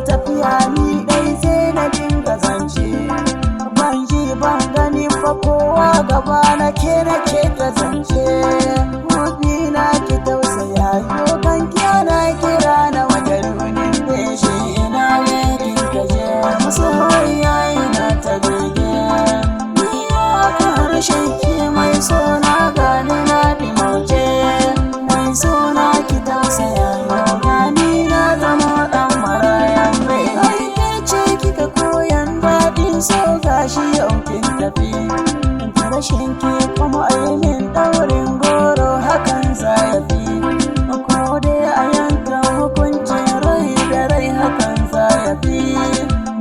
tafiya ni dai sai na dinga zance, ban ji ban gani fa kowa gaba na ke zance. Mubi na ki tausaya yo kan na kira na magarunin beshi ina yakin kaje masoyiya ina ta bege ni aka harshen ki mai sona gani na dimauce mai sona ki tausaya yo gani na zama dan marayan bai ai ke ce kika koyan daɗin so gashi yau kin tafi ta rashin ki kuma aimin daurin goro hakan zafi ko dai a yanka hukuncin rai da rai hakan zafi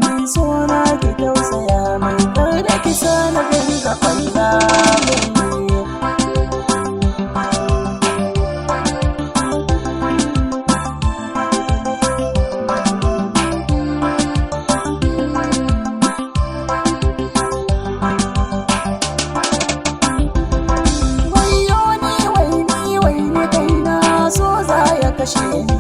mai sona ki tausaya mai kar da kisa na dinga falla kashe ni